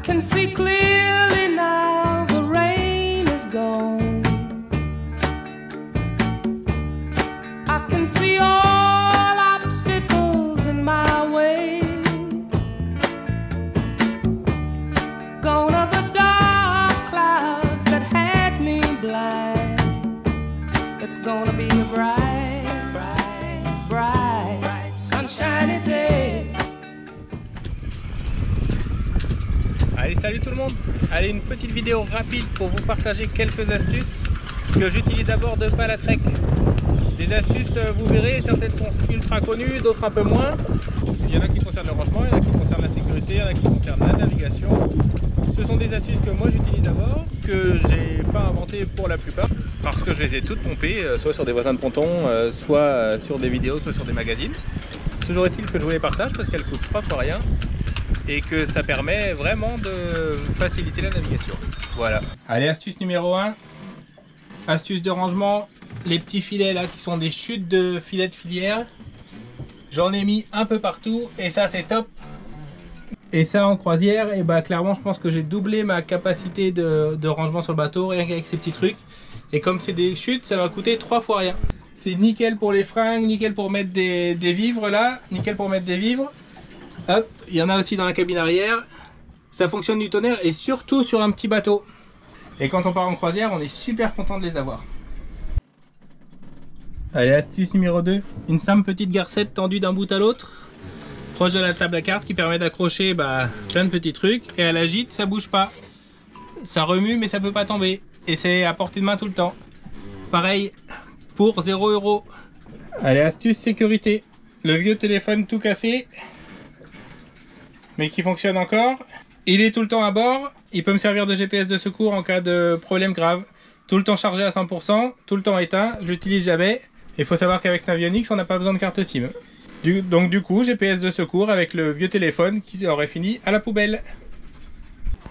can see clearly now, the rain is gone. I can see all obstacles in my way. Gone are the dark clouds that had me blind. It's gonna be a bright, bright, bright, sunshiny day. Allez, salut tout le monde! Allez, une petite vidéo rapide pour vous partager quelques astuces que j'utilise à bord de Palatrek. Des astuces, vous verrez, certaines sont ultra connues, d'autres un peu moins. Il y en a qui concernent le rangement, il y en a qui concernent la sécurité, il y en a qui concernent la navigation. Ce sont des astuces que moi j'utilise à bord, que j'ai pas inventées pour la plupart, parce que je les ai toutes pompées, soit sur des voisins de ponton, soit sur des vidéos, soit sur des magazines. Toujours est-il que je vous les partage parce qu'elles coûtent 3 fois rien et que ça permet vraiment de faciliter la navigation. Voilà. Allez, astuce numéro 1. Astuce de rangement, les petits filets là qui sont des chutes de filets de filière. J'en ai mis un peu partout et ça c'est top. Et ça en croisière, et bah clairement je pense que j'ai doublé ma capacité de rangement sur le bateau rien qu'avec ces petits trucs. Et comme c'est des chutes, ça m'a coûté 3 fois rien. C'est nickel pour les fringues, nickel pour mettre des vivres là, nickel pour mettre des vivres. Hop, il y en a aussi dans la cabine arrière. Ça fonctionne du tonnerre et surtout sur un petit bateau. Et quand on part en croisière, on est super content de les avoir. Allez, astuce numéro 2. Une simple petite garcette tendue d'un bout à l'autre, proche de la table à cartes, qui permet d'accrocher plein de petits trucs. Et à la gîte, ça bouge pas. Ça remue mais ça peut pas tomber. Et c'est à portée de main tout le temps. Pareil pour 0 €. Allez, astuce sécurité. Le vieux téléphone tout cassé, mais qui fonctionne encore. Il est tout le temps à bord. Il peut me servir de GPS de secours en cas de problème grave. Tout le temps chargé à 100%, tout le temps éteint, je l'utilise jamais. Il faut savoir qu'avec Navionics, on n'a pas besoin de carte SIM. Donc du coup, GPS de secours avec le vieux téléphone qui aurait fini à la poubelle.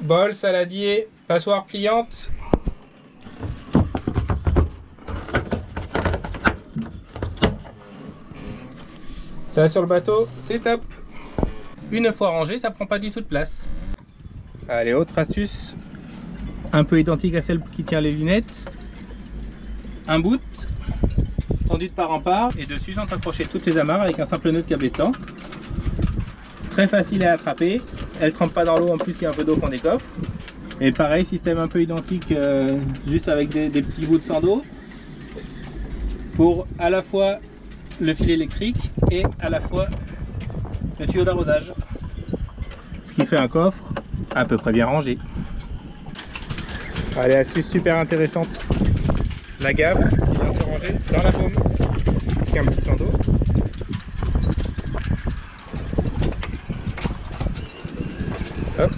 Bol, saladier, passoire pliante. Ça sur le bateau, c'est top. Une fois rangé, ça prend pas du tout de place. Allez, autre astuce, un peu identique à celle qui tient les lunettes. Un bout tendu de part en part et dessus sont accrochées toutes les amarres avec un simple nœud de cabestan. Très facile à attraper, elle trempe pas dans l'eau, en plus il y a un peu d'eau qu'on décoffre. Et pareil, système un peu identique, juste avec des petits bouts de sando pour à la fois le fil électrique et à la fois le tuyau d'arrosage, ce qui fait un coffre à peu près bien rangé. Allez, astuce super intéressante, la gaffe qui vient se ranger dans la paume avec un petit sando. Hop.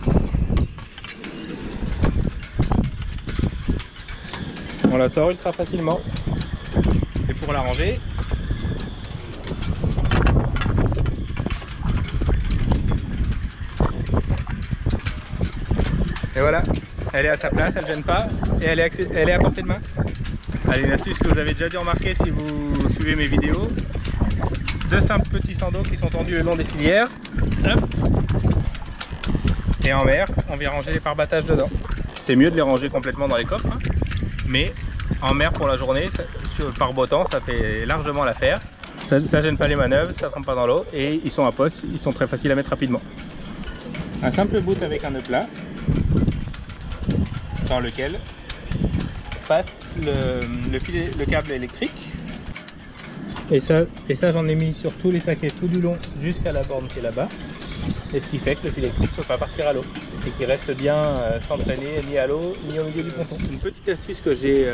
On la sort ultra facilement. Et pour la ranger, et voilà, elle est à sa place, elle ne gêne pas et elle est à portée de main. Allez, une astuce que vous avez déjà dû remarquer si vous suivez mes vidéos. Deux simples petits sandos qui sont tendus le long des filières. Hop. Et en mer, on vient ranger les pare-battages dedans. C'est mieux de les ranger complètement dans les coffres, hein. Mais en mer pour la journée, par beau temps, ça fait largement l'affaire. Ça gêne pas les manœuvres, ça ne trempe pas dans l'eau et ils sont à poste, ils sont très faciles à mettre rapidement. Un simple bout avec un nœud plat dans lequel passe le câble électrique. Et ça j'en ai mis sur tous les taquets tout du long jusqu'à la borne qui est là-bas. Et ce qui fait que le fil électrique ne peut pas partir à l'eau et qu'il reste bien sans traîner ni à l'eau ni au milieu du ponton. Une petite astuce que j'ai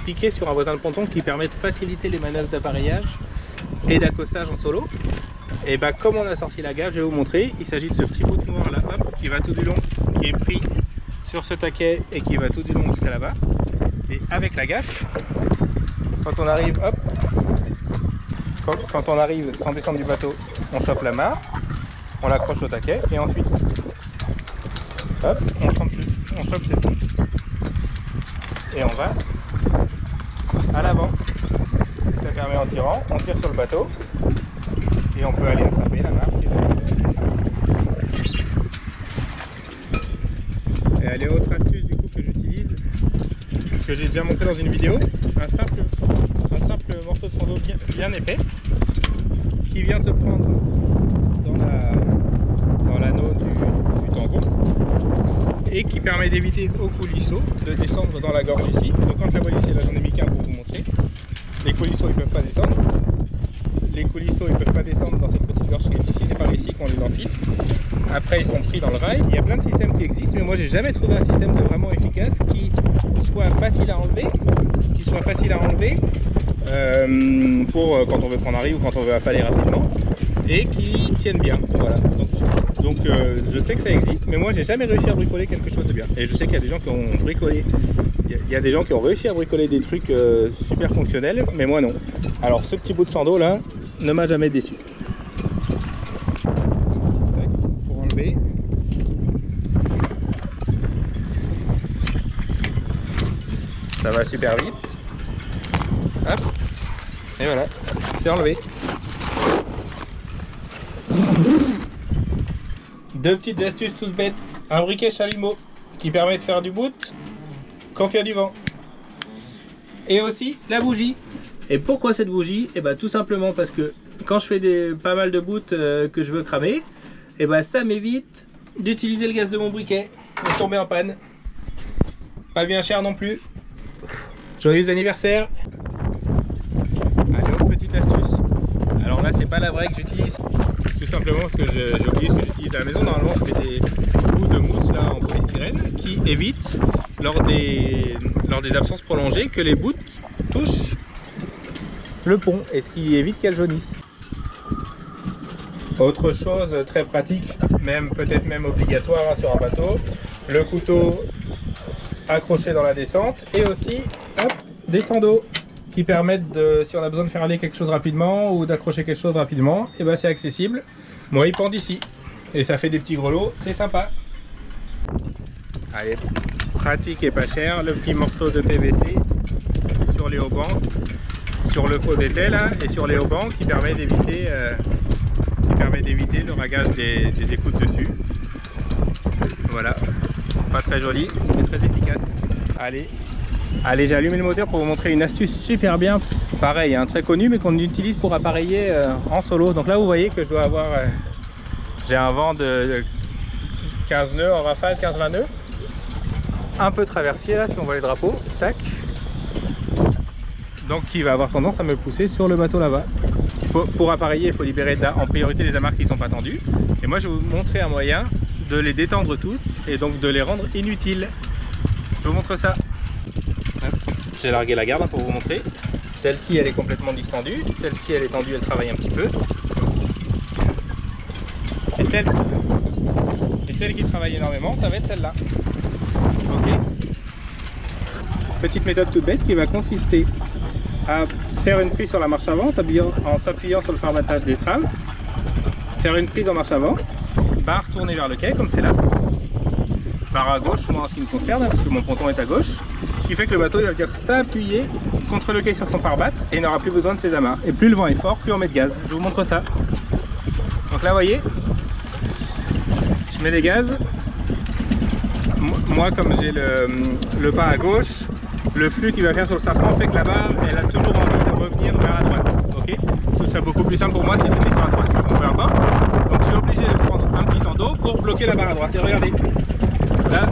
piquée sur un voisin de ponton qui permet de faciliter les manœuvres d'appareillage et d'accostage en solo. Et bah, comme on a sorti la gaffe, je vais vous montrer. Il s'agit de ce petit bout de noir là, hop, qui va tout du long, qui est pris sur ce taquet et qui va tout du long jusqu'à là-bas. Et avec la gaffe, quand on arrive, hop, quand on arrive sans descendre du bateau, on chope la mare, on l'accroche au taquet et ensuite, hop, on chope cette bout et on va à l'avant. Ça permet en tirant, on tire sur le bateau et on peut aller attraper la mare. j'ai déjà montré dans une vidéo, un simple morceau de sando bien épais qui vient se prendre dans l'anneau du tampon et qui permet d'éviter au coulisseau de descendre dans la gorge ici. Donc quand la voile ici, là j'en ai mis qu'un pour vous montrer, les coulisseaux ils peuvent pas descendre. Les coulisseaux ils peuvent pas descendre dans cette petite gorge qui est ici, c'est par ici qu'on les enfile. Après ils sont pris dans le rail. Il y a plein de systèmes qui existent, mais moi j'ai jamais trouvé un système de vraiment efficace qui soit facile à enlever, pour quand on veut prendre un riz ou quand on veut affaler rapidement, et qui tienne bien. Voilà. Donc je sais que ça existe, mais moi j'ai jamais réussi à bricoler quelque chose de bien. Et je sais qu'il y a des gens qui ont bricolé, il y a des gens qui ont réussi à bricoler des trucs super fonctionnels, mais moi non. Alors ce petit bout de sando là ne m'a jamais déçu. Pour enlever. Ça va super vite. Hop. Et voilà, c'est enlevé. Deux petites astuces toutes bêtes. Un briquet chalumeau qui permet de faire du boot quand il y a du vent. Et aussi la bougie. Et pourquoi cette bougie? Et bah tout simplement parce que quand je fais pas mal de boot que je veux cramer, et bah ça m'évite d'utiliser le gaz de mon briquet et de tomber en panne. Pas bien cher non plus. Joyeux anniversaire. Allez, autre petite astuce. Alors là c'est pas la vraie que j'utilise, tout simplement parce que j'ai oublié ce que j'utilise à la maison. Normalement je fais des bouts de mousse là en polystyrène qui évitent lors des absences prolongées que les bouts touchent le pont, et ce qui évite qu'elles jaunissent. Autre chose très pratique, peut-être même obligatoire hein, sur un bateau, le couteau accroché dans la descente, et aussi hop, des sandos qui permettent de, si on a besoin de faire aller quelque chose rapidement ou d'accrocher quelque chose rapidement, et ben c'est accessible. Moi il pend ici et ça fait des petits grelots, c'est sympa. Allez, pratique et pas cher, le petit morceau de PVC sur les haubans, sur le faux étai là, et sur les haubans qui permet d'éviter le ragage des écoutes dessus. Voilà, pas très joli mais très efficace. Allez, j'ai allumé le moteur pour vous montrer une astuce super bien, pareil, hein, très connue, mais qu'on utilise pour appareiller en solo. Donc là vous voyez que je dois avoir, j'ai un vent de 15 nœuds en rafale, 15-20 nœuds, un peu traversier là si on voit les drapeaux, tac, donc qui va avoir tendance à me pousser sur le bateau là-bas. Pour appareiller il faut libérer en priorité les amarres qui ne sont pas tendues, et moi je vais vous montrer un moyen de les détendre tous et donc de les rendre inutiles. Je vous montre ça. J'ai largué la garde pour vous montrer. Celle-ci elle est complètement distendue, celle-ci elle est tendue, elle travaille un petit peu. Et celle qui travaille énormément, ça va être celle-là. Ok. Petite méthode toute bête qui va consister à faire une prise sur la marche avant en s'appuyant sur le farbattage des trames, faire une prise en marche avant, barre tournée vers le quai comme c'est là, barre à gauche moi en ce qui me concerne parce que mon ponton est à gauche, ce qui fait que le bateau il va venir s'appuyer contre le quai sur son pare-batte et il n'aura plus besoin de ses amarres. Et plus le vent est fort, plus on met de gaz. Je vous montre ça. Donc là vous voyez, je mets des gaz. Moi comme j'ai le pas à gauche, le flux qui va faire sur le safran fait que la barre elle a toujours envie de revenir vers la droite. Ok, ce serait beaucoup plus simple pour moi si c'était sur la droite. Donc peu importe. Donc je suis obligé de prendre un petit sando pour bloquer la barre à droite. Et regardez, là,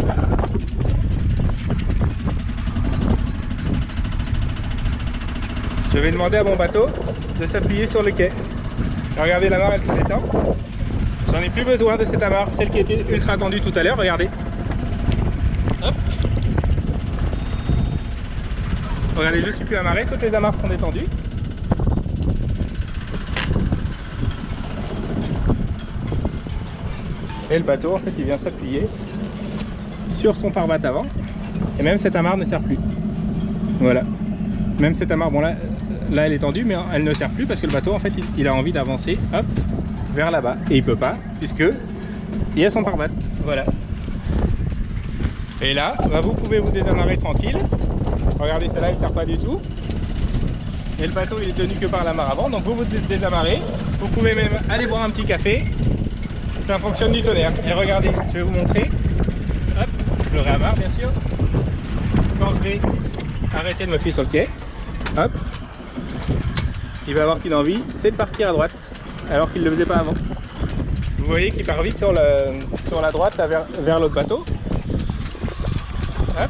je vais demander à mon bateau de s'appuyer sur le quai. Regardez, l'amarre elle se détend. J'en ai plus besoin de cette amarre, celle qui était ultra tendue tout à l'heure. Regardez. Hop. Regardez, je suis plus amarré, toutes les amarres sont détendues. Et le bateau en fait il vient s'appuyer sur son pare-batte avant. Et même cette amarre ne sert plus. Voilà. Même cette amarre, bon là elle est tendue mais elle ne sert plus parce que le bateau en fait il a envie d'avancer hop vers là-bas. Et il peut pas puisque il y a son pare-batte. Voilà. Et là, bah, vous pouvez vous désamarrer tranquille. Regardez, celle-là, elle ne sert pas du tout. Et le bateau, il est tenu que par l'amarre avant. Donc vous vous désamarrez. Vous pouvez même aller boire un petit café. Ça fonctionne du tonnerre. Et regardez, je vais vous montrer. Hop, je le réamarre bien sûr. Quand je vais arrêter de m'appuyer sur le quai. Hop. Il va avoir qu'une envie, c'est de partir à droite, alors qu'il ne le faisait pas avant. Vous voyez qu'il part vite sur la droite là, vers l'autre bateau. Hop.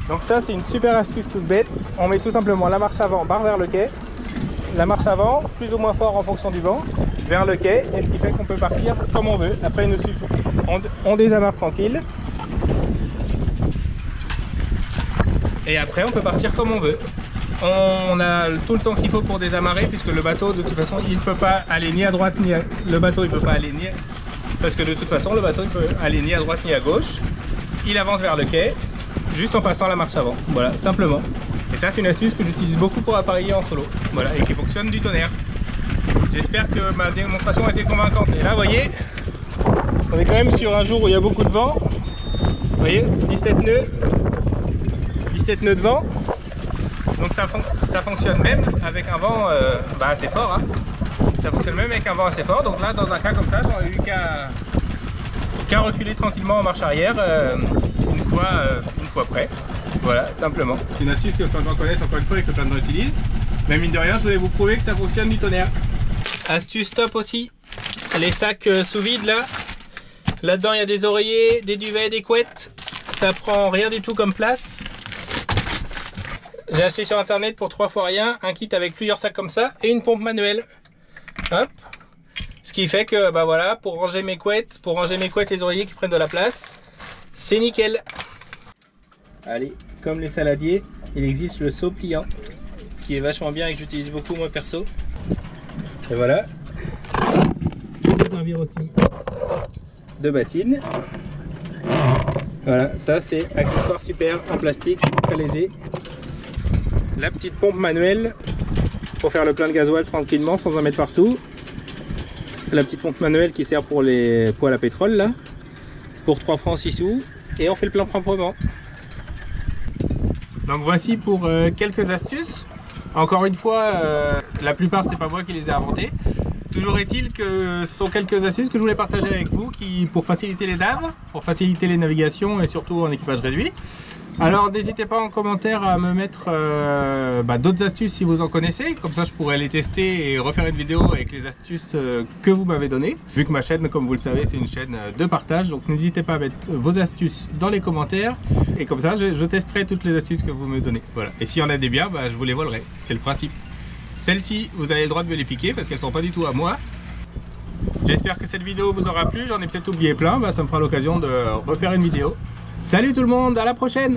Donc ça c'est une super astuce toute bête. On met tout simplement la marche avant, barre vers le quai. La marche avant, plus ou moins fort en fonction du vent, vers le quai, et ce qui fait qu'on peut partir comme on veut. Après il nous suffit, on désamarre tranquille. Et après on peut partir comme on veut. On a tout le temps qu'il faut pour désamarrer, puisque le bateau de toute façon il ne peut pas aller ni à droite ni à... Parce que de toute façon le bateau il peut aller ni à droite ni à gauche. Il avance vers le quai juste en passant la marche avant, voilà, simplement. Et ça c'est une astuce que j'utilise beaucoup pour appareiller en solo, voilà, et qui fonctionne du tonnerre. J'espère que ma démonstration a été convaincante. Et là vous voyez, on est quand même sur un jour où il y a beaucoup de vent. Vous voyez, 17 nœuds de vent. Donc ça fonctionne même avec un vent assez fort, hein. Ça fonctionne même avec un vent assez fort. Donc là dans un cas comme ça, j'aurais eu qu'à reculer tranquillement en marche arrière une fois près. Voilà, simplement. C'est une astuce que plein de gens connaissent encore une fois et que plein de gens utilisent. Mais mine de rien, je voulais vous prouver que ça fonctionne du tonnerre. Astuce top aussi, les sacs sous vide là. Là-dedans il y a des oreillers, des duvets, des couettes. Ça prend rien du tout comme place. J'ai acheté sur internet pour 3 fois rien, un kit avec plusieurs sacs comme ça et une pompe manuelle. Hop. Ce qui fait que bah voilà, pour ranger mes couettes, les oreillers qui prennent de la place, c'est nickel. Allez, comme les saladiers, il existe le seau pliant qui est vachement bien et que j'utilise beaucoup moi perso. Et voilà. Je vais servir aussi de battine. Voilà, ça c'est accessoire super en plastique, très léger. La petite pompe manuelle pour faire le plein de gasoil tranquillement sans en mettre partout. La petite pompe manuelle qui sert pour les poêles à pétrole là, pour 3 francs 6 sous, et on fait le plein proprement. Donc voici pour quelques astuces. Encore une fois, la plupart c'est pas moi qui les ai inventées. Toujours est-il que ce sont quelques astuces que je voulais partager avec vous pour faciliter les naves, pour faciliter les navigations et surtout en équipage réduit. Alors n'hésitez pas en commentaire à me mettre d'autres astuces si vous en connaissez, comme ça je pourrais les tester et refaire une vidéo avec les astuces que vous m'avez données. Vu que ma chaîne, comme vous le savez, c'est une chaîne de partage, donc n'hésitez pas à mettre vos astuces dans les commentaires et comme ça je testerai toutes les astuces que vous me donnez. Voilà. Et s'il y en a des biens, je vous les volerai, c'est le principe. Celles-ci, vous avez le droit de me les piquer parce qu'elles sont pas du tout à moi. J'espère que cette vidéo vous aura plu, j'en ai peut-être oublié plein, ça me fera l'occasion de refaire une vidéo. Salut tout le monde, à la prochaine!